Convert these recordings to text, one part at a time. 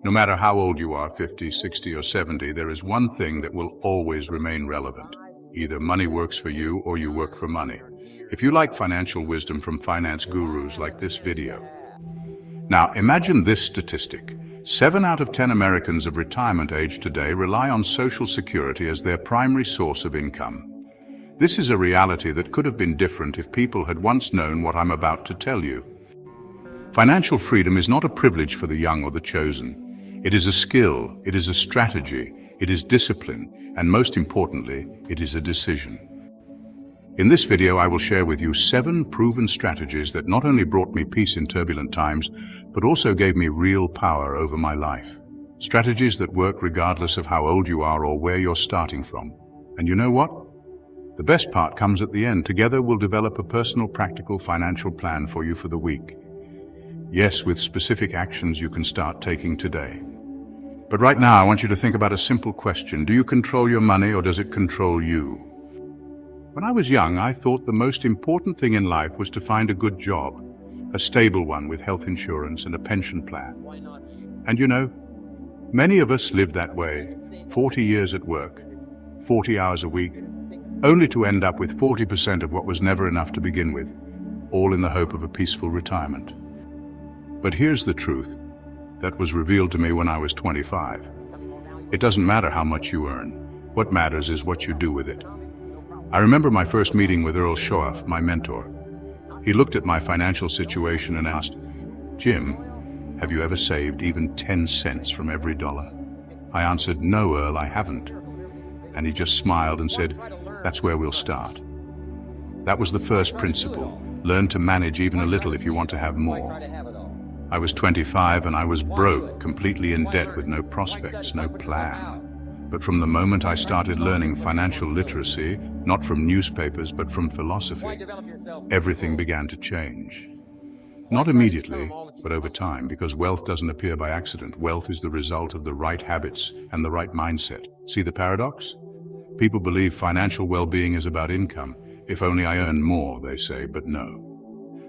No matter how old you are, 50, 60, or 70, there is one thing that will always remain relevant. Either money works for you or you work for money. If you like financial wisdom from finance gurus like this video. Now, imagine this statistic. 7 out of 10 Americans of retirement age today rely on Social Security as their primary source of income. This is a reality that could have been different if people had once known what I'm about to tell you. Financial freedom is not a privilege for the young or the chosen. It is a skill, it is a strategy, it is discipline, and most importantly, it is a decision. In this video, I will share with you 7 proven strategies that not only brought me peace in turbulent times, but also gave me real power over my life. Strategies that work regardless of how old you are or where you're starting from. And you know what? The best part comes at the end. Together, we'll develop a personal, practical financial plan for you for the week. Yes, with specific actions you can start taking today. But right now, I want you to think about a simple question. Do you control your money or does it control you? When I was young, I thought the most important thing in life was to find a good job, a stable one with health insurance and a pension plan. And you know, many of us live that way, 40 years at work, 40 hours a week, only to end up with 40% of what was never enough to begin with, all in the hope of a peaceful retirement. But here's the truth that was revealed to me when I was 25. It doesn't matter how much you earn. What matters is what you do with it. I remember my first meeting with Earl Shoaff, my mentor. He looked at my financial situation and asked, "Jim, have you ever saved even 10 cents from every dollar?" I answered, "No, Earl, I haven't." And he just smiled and said, "That's where we'll start." That was the first principle. Learn to manage even a little if you want to have more. I was 25 and I was broke, completely in debt with no prospects, no plan. But from the moment I started learning financial literacy, not from newspapers but from philosophy, everything began to change. Not immediately, but over time, because wealth doesn't appear by accident. Wealth is the result of the right habits and the right mindset. See the paradox? People believe financial well-being is about income. If only I earn more, they say, but no.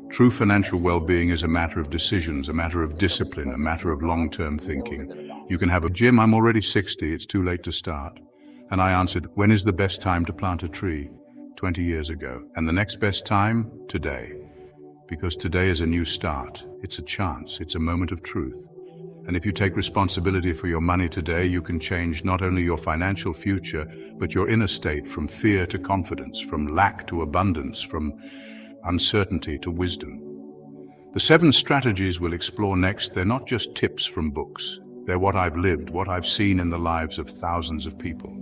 True financial well-being is a matter of decisions, a matter of discipline, a matter of long-term thinking. You can have a "Jim, I'm already 60, it's too late to start." And I answered, "When is the best time to plant a tree?" 20 years ago. And the next best time? Today. Because today is a new start. It's a chance. It's a moment of truth. And if you take responsibility for your money today, you can change not only your financial future, but your inner state from fear to confidence, from lack to abundance, from uncertainty to wisdom. The 7 strategies we'll explore next, they're not just tips from books. They're what I've lived, what I've seen in the lives of thousands of people.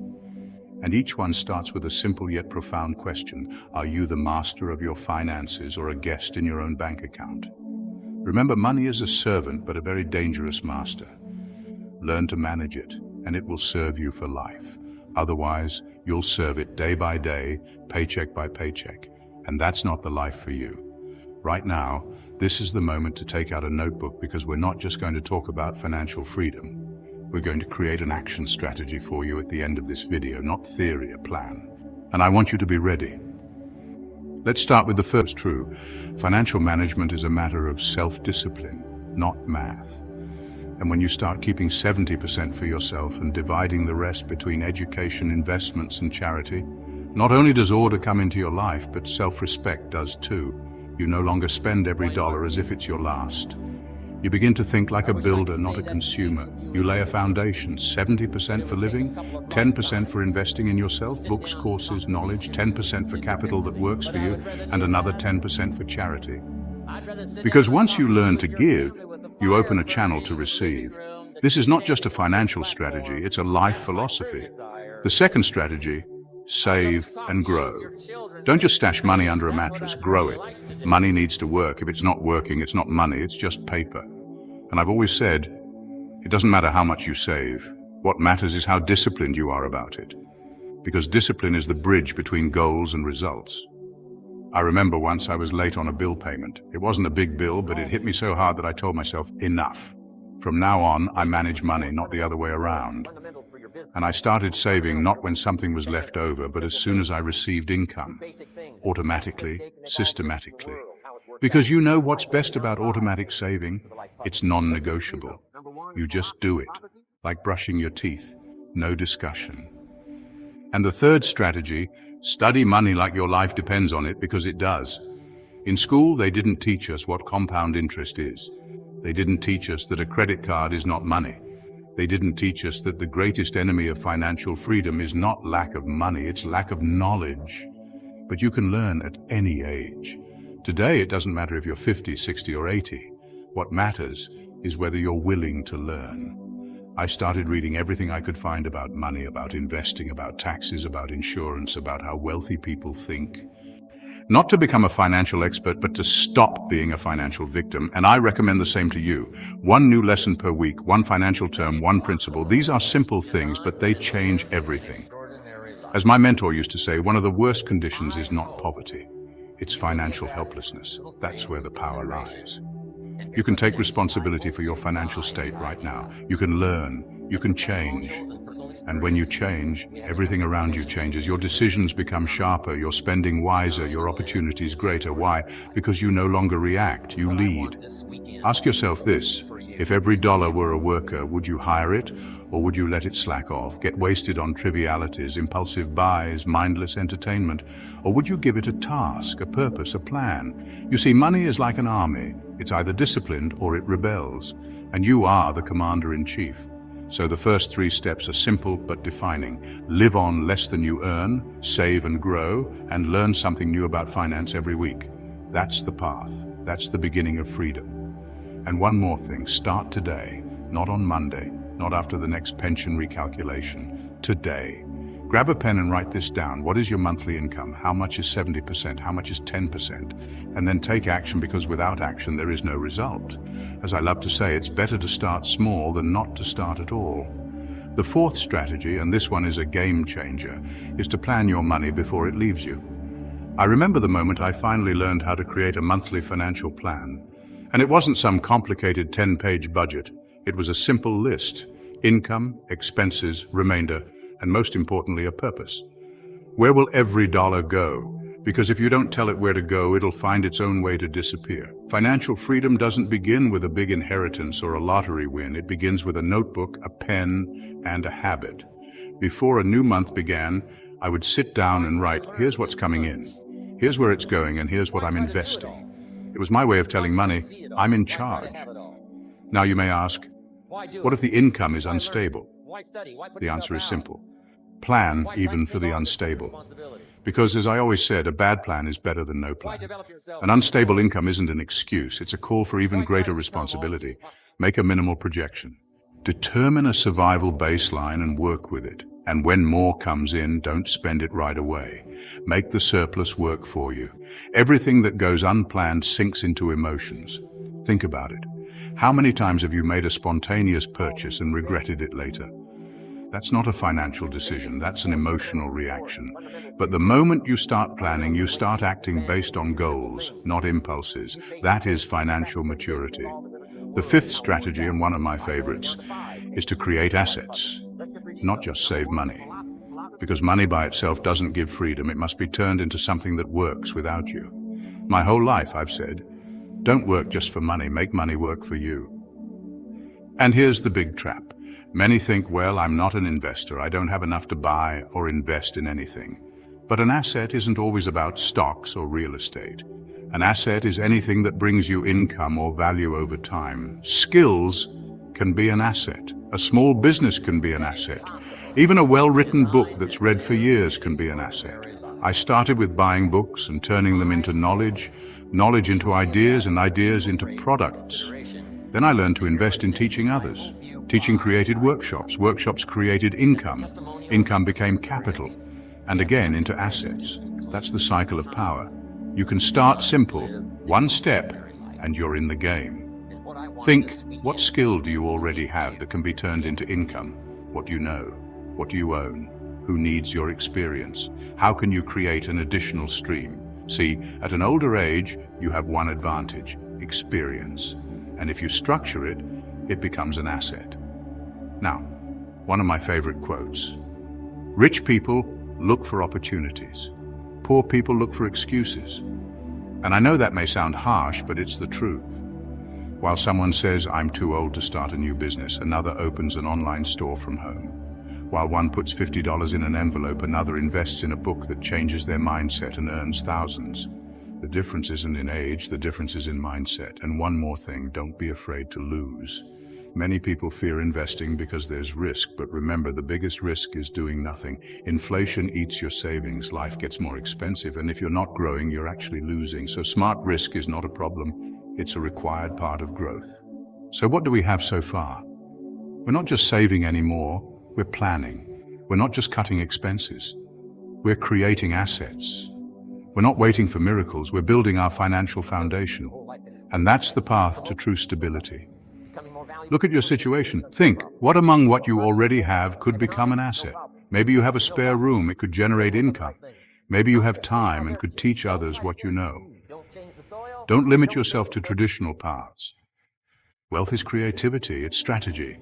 And each one starts with a simple yet profound question. Are you the master of your finances or a guest in your own bank account? Remember, money is a servant, but a very dangerous master. Learn to manage it, and it will serve you for life. Otherwise, you'll serve it day by day, paycheck by paycheck. And that's not the life for you. Right now, this is the moment to take out a notebook, because we're not just going to talk about financial freedom. We're going to create an action strategy for you at the end of this video, not theory, a plan. And I want you to be ready. Let's start with the first true. Financial management is a matter of self-discipline, not math. And when you start keeping 70% for yourself and dividing the rest between education, investments, and charity, not only does order come into your life, but self-respect does too. You no longer spend every dollar as if it's your last. You begin to think like a builder, not a consumer. You lay a foundation, 70% for living, 10% for investing in yourself, books, courses, knowledge, 10% for capital that works for you, and another 10% for charity. Because once you learn to give, you open a channel to receive. This is not just a financial strategy, it's a life philosophy. The second strategy: save and grow. Don't just stash money under a mattress, grow it. Money needs to work. If it's not working, it's not money, it's just paper. And I've always said, it doesn't matter how much you save. What matters is how disciplined you are about it. Because discipline is the bridge between goals and results. I remember once I was late on a bill payment. It wasn't a big bill, but it hit me so hard that I told myself, enough. From now on, I manage money, not the other way around. And I started saving not when something was left over, but as soon as I received income. Automatically, systematically. Because you know what's best about automatic saving? It's non-negotiable. You just do it, like brushing your teeth. No discussion. And the third strategy, study money like your life depends on it, because it does. In school, they didn't teach us what compound interest is. They didn't teach us that a credit card is not money. They didn't teach us that the greatest enemy of financial freedom is not lack of money, it's lack of knowledge. But you can learn at any age. Today, it doesn't matter if you're 50, 60, or 80. What matters is whether you're willing to learn. I started reading everything I could find about money, about investing, about taxes, about insurance, about how wealthy people think. Not to become a financial expert, but to stop being a financial victim. And I recommend the same to you. One new lesson per week, one financial term, one principle. These are simple things, but they change everything. As my mentor used to say, one of the worst conditions is not poverty. It's financial helplessness. That's where the power lies. You can take responsibility for your financial state right now. You can learn. You can change. And when you change, everything around you changes. Your decisions become sharper, your spending wiser, your opportunities greater. Why? Because you no longer react, you lead. Ask yourself this: if every dollar were a worker, would you hire it, or would you let it slack off, get wasted on trivialities, impulsive buys, mindless entertainment? Or would you give it a task, a purpose, a plan? You see, money is like an army. It's either disciplined or it rebels. And you are the commander-in-chief. So the first 3 steps are simple but defining. Live on less than you earn, save and grow, and learn something new about finance every week. That's the path. That's the beginning of freedom. And one more thing, start today, not on Monday, not after the next pension recalculation. Today. Grab a pen and write this down. What is your monthly income? How much is 70%? How much is 10%? And then take action, because without action there is no result. As I love to say, it's better to start small than not to start at all. The fourth strategy, and this one is a game changer, is to plan your money before it leaves you. I remember the moment I finally learned how to create a monthly financial plan. And it wasn't some complicated 10-page budget. It was a simple list: income, expenses, remainder, and most importantly, a purpose. Where will every dollar go? Because if you don't tell it where to go, it'll find its own way to disappear. Financial freedom doesn't begin with a big inheritance or a lottery win. It begins with a notebook, a pen, and a habit. Before a new month began, I would sit down and write, here's what's coming in, here's where it's going, and here's what I'm investing. It was my way of telling money, I'm in charge. Now you may ask, what if the income is unstable? The answer is simple. Plan even for the unstable. Because, as I always said, a bad plan is better than no plan. An unstable income isn't an excuse. It's a call for even greater responsibility. Make a minimal projection. Determine a survival baseline and work with it. And when more comes in, don't spend it right away. Make the surplus work for you. Everything that goes unplanned sinks into emotions. Think about it. How many times have you made a spontaneous purchase and regretted it later? That's not a financial decision, that's an emotional reaction. But the moment you start planning, you start acting based on goals, not impulses. That is financial maturity. The fifth strategy, and one of my favorites, is to create assets, not just save money. Because money by itself doesn't give freedom, it must be turned into something that works without you. My whole life I've said, don't work just for money, make money work for you. And here's the big trap. Many think, well, I'm not an investor, I don't have enough to buy or invest in anything. But an asset isn't always about stocks or real estate. An asset is anything that brings you income or value over time. Skills can be an asset. A small business can be an asset. Even a well-written book that's read for years can be an asset. I started with buying books and turning them into knowledge, knowledge into ideas, and ideas into products. Then I learned to invest in teaching others. Teaching created workshops. Workshops created income. Income became capital, and again into assets. That's the cycle of power. You can start simple, one step, and you're in the game. Think, what skill do you already have that can be turned into income? What do you know? What do you own? Who needs your experience? How can you create an additional stream? See, at an older age, you have one advantage: experience. And if you structure it, it becomes an asset. Now, one of my favorite quotes. Rich people look for opportunities. Poor people look for excuses. And I know that may sound harsh, but it's the truth. While someone says, I'm too old to start a new business, another opens an online store from home. While one puts $50 in an envelope, another invests in a book that changes their mindset and earns thousands. The difference isn't in age, the difference is in mindset. And one more thing, don't be afraid to lose. Many people fear investing because there's risk, but remember, the biggest risk is doing nothing. Inflation eats your savings, life gets more expensive, and if you're not growing, you're actually losing. So smart risk is not a problem, it's a required part of growth. So what do we have so far? We're not just saving anymore, we're planning. We're not just cutting expenses, we're creating assets. We're not waiting for miracles, we're building our financial foundation. And that's the path to true stability. Look at your situation. Think, what among what you already have could become an asset? Maybe you have a spare room, it could generate income. Maybe you have time and could teach others what you know. Don't limit yourself to traditional paths. Wealth is creativity, it's strategy.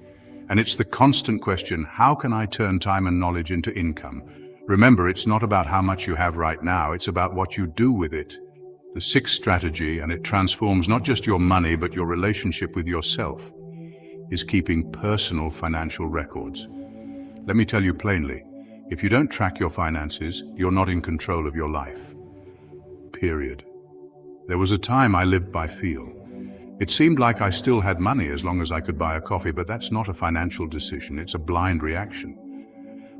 And it's the constant question, how can I turn time and knowledge into income? Remember, it's not about how much you have right now, it's about what you do with it. The sixth strategy, and it transforms not just your money, but your relationship with yourself, is keeping personal financial records. Let me tell you plainly, if you don't track your finances, you're not in control of your life. Period. There was a time I lived by feel. It seemed like I still had money as long as I could buy a coffee, but that's not a financial decision, it's a blind reaction.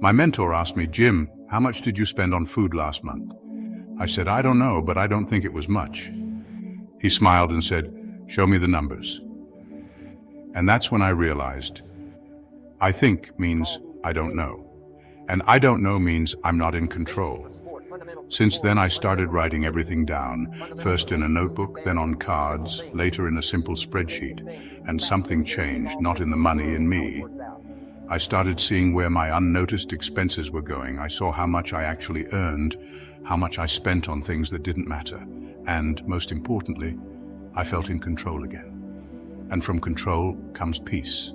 My mentor asked me, Jim, how much did you spend on food last month? I said, I don't know, but I don't think it was much. He smiled and said, show me the numbers. And that's when I realized, I think means I don't know. And I don't know means I'm not in control. Since then, I started writing everything down, first in a notebook, then on cards, later in a simple spreadsheet. And something changed, not in the money, in me. I started seeing where my unnoticed expenses were going. I saw how much I actually earned, how much I spent on things that didn't matter. And, most importantly, I felt in control again. And from control comes peace.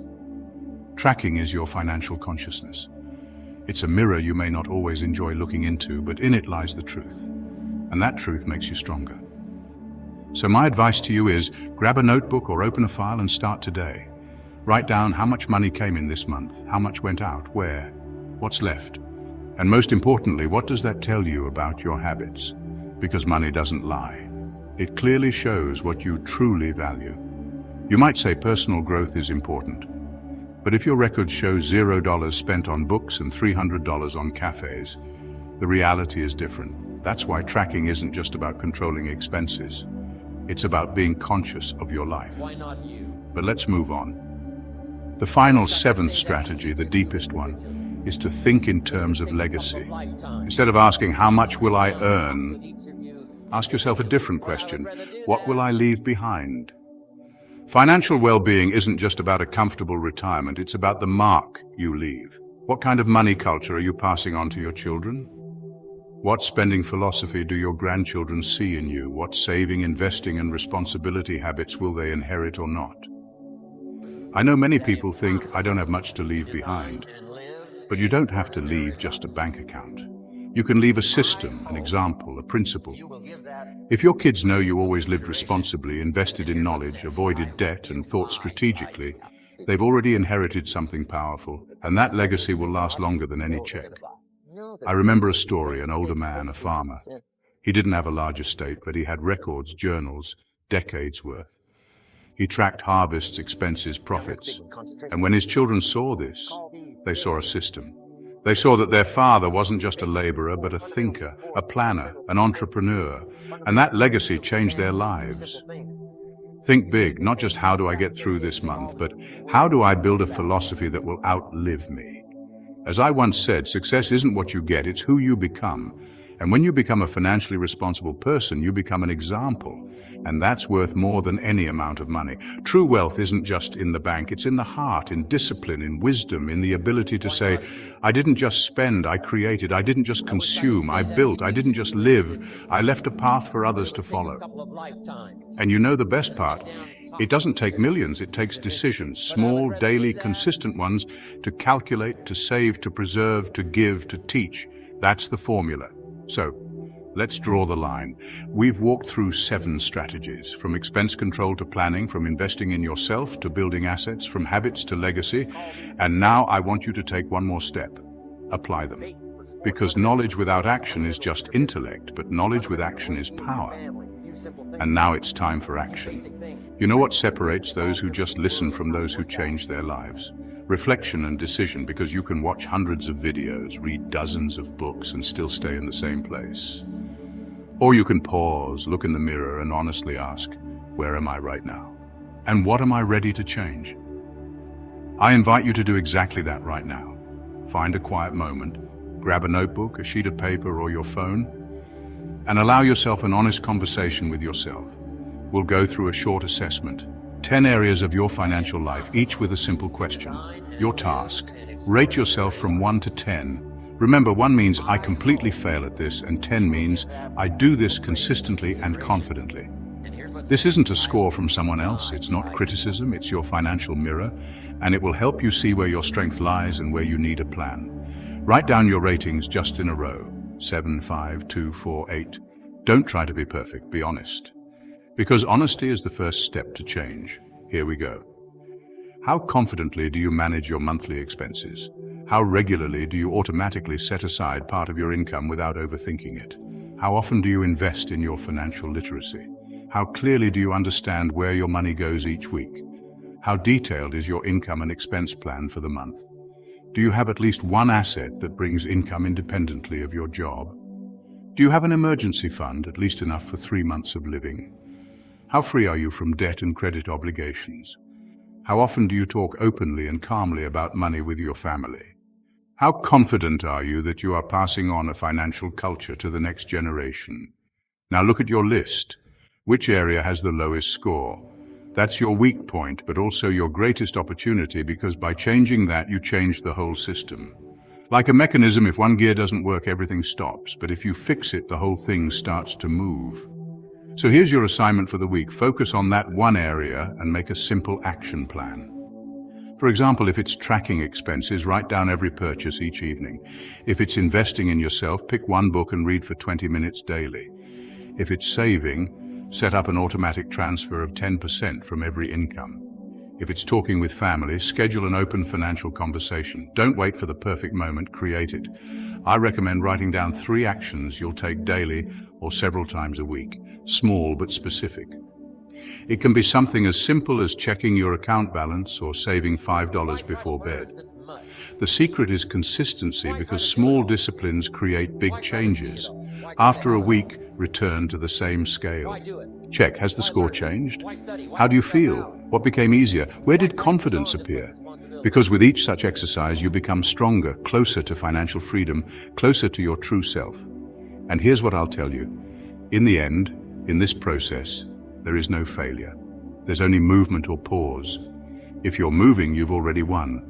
Tracking is your financial consciousness. It's a mirror you may not always enjoy looking into, but in it lies the truth. And that truth makes you stronger. So my advice to you is, grab a notebook or open a file and start today. Write down how much money came in this month, how much went out, where, what's left. And most importantly, what does that tell you about your habits? Because money doesn't lie. It clearly shows what you truly value. You might say personal growth is important, but if your record shows $0 spent on books and $300 on cafes, the reality is different. That's why tracking isn't just about controlling expenses. It's about being conscious of your life. Why not you? But let's move on. The final seventh strategy, the deepest one, is to think in terms of legacy. Instead of asking, how much will I earn? Ask yourself a different question. What will I leave behind? Financial well-being isn't just about a comfortable retirement, it's about the mark you leave. What kind of money culture are you passing on to your children? What spending philosophy do your grandchildren see in you? What saving, investing, and responsibility habits will they inherit or not? I know many people think, I don't have much to leave behind. But you don't have to leave just a bank account. You can leave a system, an example, a principle. If your kids know you always lived responsibly, invested in knowledge, avoided debt, and thought strategically, they've already inherited something powerful, and that legacy will last longer than any check. I remember a story, an older man, a farmer. He didn't have a large estate, but he had records, journals, decades worth. He tracked harvests, expenses, profits. And when his children saw this, they saw a system. They saw that their father wasn't just a laborer, but a thinker, a planner, an entrepreneur. And that legacy changed their lives. Think big, not just how do I get through this month, but how do I build a philosophy that will outlive me? As I once said, success isn't what you get, it's who you become. And when you become a financially responsible person, you become an example. And that's worth more than any amount of money. True wealth isn't just in the bank, it's in the heart, in discipline, in wisdom, in the ability to say, I didn't just spend, I created, I didn't just consume, I built, I didn't just live, I left a path for others to follow. And you know the best part? It doesn't take millions, it takes decisions, small, daily, consistent ones, to calculate, to save, to preserve, to give, to teach. That's the formula. So, Let's draw the line. We've walked through 7 strategies, from expense control to planning, from investing in yourself to building assets, from habits to legacy. And now I want you to take one more step. Apply them. Because knowledge without action is just intellect, but knowledge with action is power. And now it's time for action. You know what separates those who just listen from those who change their lives? Reflection and decision, because you can watch hundreds of videos, read dozens of books, and still stay in the same place. Or you can pause, look in the mirror, and honestly ask, where am I right now? And what am I ready to change? I invite you to do exactly that right now. Find a quiet moment, grab a notebook, a sheet of paper, or your phone, and allow yourself an honest conversation with yourself. We'll go through a short assessment. 10 areas of your financial life, each with a simple question. Your task: rate yourself from 1 to 10. Remember, 1 means I completely fail at this, and 10 means I do this consistently and confidently. This isn't a score from someone else, it's not criticism, it's your financial mirror, and it will help you see where your strength lies and where you need a plan. Write down your ratings just in a row: 7, 5, 2, 4, 8. Don't try to be perfect, be honest. Because honesty is the first step to change. Here we go. How confidently do you manage your monthly expenses? How regularly do you automatically set aside part of your income without overthinking it? How often do you invest in your financial literacy? How clearly do you understand where your money goes each week? How detailed is your income and expense plan for the month? Do you have at least one asset that brings income independently of your job? Do you have an emergency fund, at least enough for 3 months of living? How free are you from debt and credit obligations? How often do you talk openly and calmly about money with your family? How confident are you that you are passing on a financial culture to the next generation? Now look at your list. Which area has the lowest score? That's your weak point, but also your greatest opportunity, because by changing that, you change the whole system. Like a mechanism, if one gear doesn't work, everything stops. But if you fix it, the whole thing starts to move. So here's your assignment for the week. Focus on that one area and make a simple action plan. For example, if it's tracking expenses, write down every purchase each evening. If it's investing in yourself, pick one book and read for 20 minutes daily. If it's saving, set up an automatic transfer of 10% from every income. If it's talking with family, schedule an open financial conversation. Don't wait for the perfect moment, create it. I recommend writing down 3 actions you'll take daily or several times a week, small but specific. It can be something as simple as checking your account balance or saving $5 before bed. The secret is consistency, because small disciplines create big changes. After a week, return to the same scale. Check, has the score changed? How do you feel? What became easier? Where did confidence appear? Because with each such exercise, you become stronger, closer to financial freedom, closer to your true self. And here's what I'll tell you. In the end, in this process, there is no failure. There's only movement or pause. If you're moving, you've already won.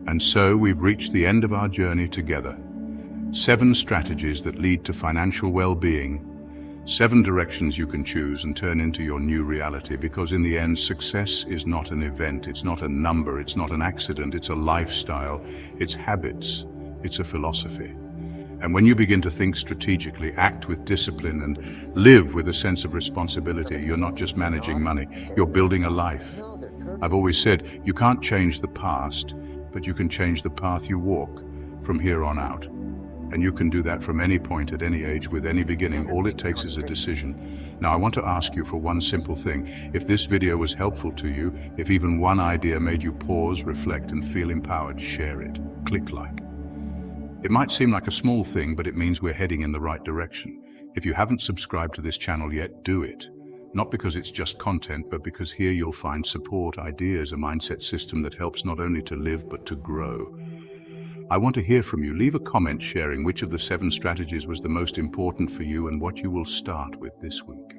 And so we've reached the end of our journey together. 7 strategies that lead to financial well-being. 7 directions you can choose and turn into your new reality, because in the end, success is not an event, it's not a number, it's not an accident, it's a lifestyle, it's habits, it's a philosophy. And when you begin to think strategically, act with discipline, and live with a sense of responsibility, you're not just managing money, you're building a life. I've always said, you can't change the past, but you can change the path you walk from here on out. And you can do that from any point at any age with any beginning. All it takes is a decision. Now I want to ask you for one simple thing. If this video was helpful to you, if even one idea made you pause, reflect, and feel empowered, share it. Click like. It might seem like a small thing, but it means we're heading in the right direction. If you haven't subscribed to this channel yet, do it. Not because it's just content, but because here you'll find support, ideas, a mindset system that helps not only to live, but to grow. I want to hear from you. Leave a comment sharing which of the 7 strategies was the most important for you and what you will start with this week.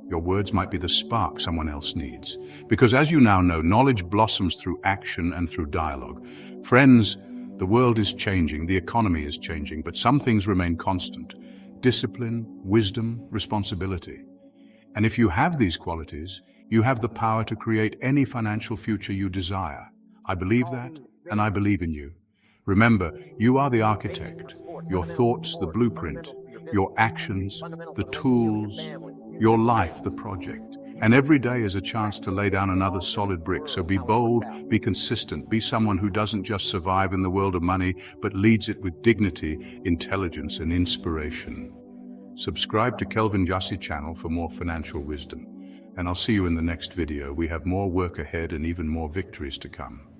Your words might be the spark someone else needs. Because as you now know, knowledge blossoms through action and through dialogue. Friends, the world is changing, the economy is changing, but some things remain constant. Discipline, wisdom, responsibility. And if you have these qualities, you have the power to create any financial future you desire. I believe that, and I believe in you. Remember, you are the architect, your thoughts the blueprint. your actions, the tools, your life, the project. And every day is a chance to lay down another solid brick. So be bold, be consistent, be someone who doesn't just survive in the world of money, but leads it with dignity, intelligence, and inspiration. Subscribe to Kelvin Jasi channel for more financial wisdom. And I'll see you in the next video. We have more work ahead and even more victories to come.